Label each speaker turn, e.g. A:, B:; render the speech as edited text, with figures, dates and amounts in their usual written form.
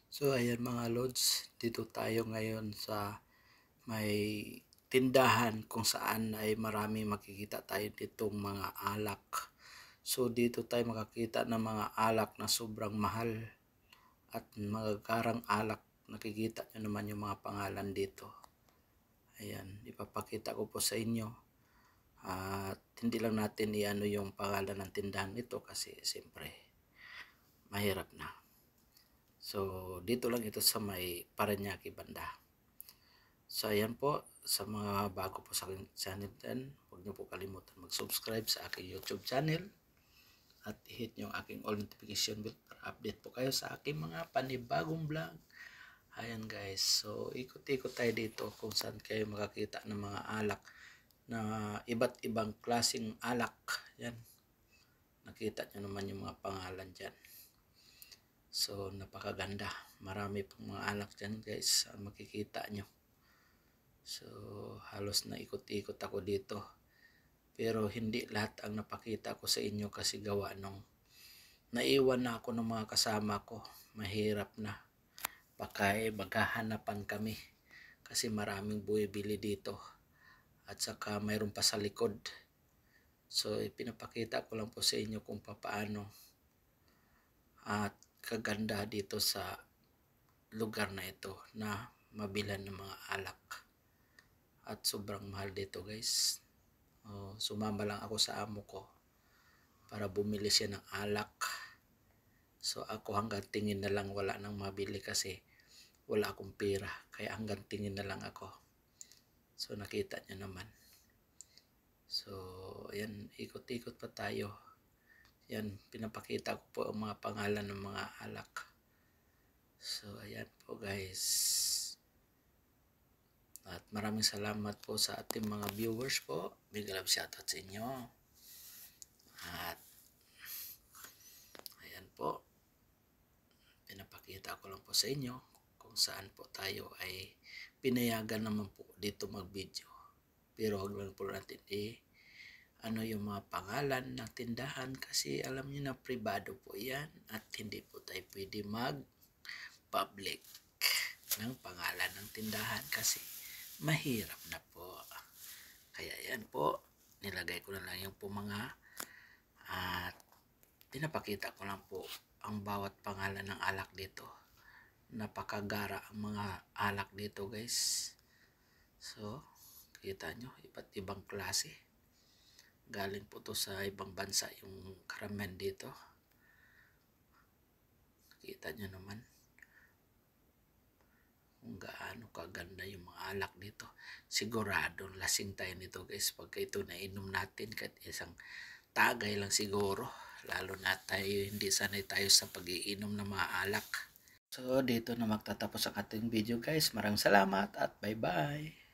A: So ayan mga lods, dito tayo ngayon sa may tindahan kung saan ay marami makikita tayo ditong mga alak. So dito tayo makakita ng mga alak na sobrang mahal at magagarang alak. Nakikita nyo naman yung mga pangalan dito. Ayan, ipapakita ko po sa inyo. At hindi lang natin iano yung pangalan ng tindahan nito kasi siyempre mahirap na. So, dito lang ito sa may Parañaque banda. So, ayan po, sa mga bago po sa aking channel din, huwag niyo po kalimutan mag-subscribe sa aking YouTube channel at hit niyo ang aking all notification bell para update po kayo sa aking mga panibagong vlog. Ayan guys, so ikot-ikot tayo dito kung saan kayo makakita ng mga alak na iba't ibang klaseng alak. Yan, nakita niyo naman yung mga pangalan dyan. So, napakaganda. Marami pong mga alak dyan guys. Makikita nyo. So, halos na ikot-ikot ako dito. Pero hindi lahat ang napakita ko sa inyo kasi gawa nung naiwan na ako ng mga kasama ko. Mahirap na. Baka maghahanapan kami. Kasi maraming buwibili dito. At saka mayroon pa sa likod. So, ipinapakita ko lang po sa inyo kung paano at kaganda dito sa lugar na ito na mabilan ng mga alak at sobrang mahal dito guys. Sumama lang ako sa amo ko para bumili siya ng alak. So ako hanggang tingin na lang, wala nang mabili kasi wala akong pera, kaya hanggang tingin na lang ako. So nakita niyo naman. So ayan, ikot-ikot pa tayo. Yan, pinapakita ko po ang mga pangalan ng mga alak. So ayan po guys. At maraming salamat po sa ating mga viewers po. Big love shoutout sa inyo. At ayan po. Pinapakita ko lang po sa inyo kung saan po tayo ay pinayagan naman po dito mag-video. Pero huwag lang po natin ano yung mga pangalan ng tindahan kasi alam niyo na privado po yan at hindi po tayo pwede mag-public ng pangalan ng tindahan kasi mahirap na po. Kaya yan po, nilagay ko na lang yung po mga at pinapakita ko lang po ang bawat pangalan ng alak dito. Napakagara ang mga alak dito guys. So, kita nyo, iba't ibang klase. Galing po to sa ibang bansa yung karamihan dito. Kita nyo naman kung gaano kaganda yung mga alak dito. Sigurado lasing tayo nito guys pagka ito nainom natin kahit isang tagay lang siguro. Lalo na tayo hindi sanay tayo sa pag-iinom ng mga alak. So dito na magtatapos ang ating video guys. Maraming salamat at bye bye.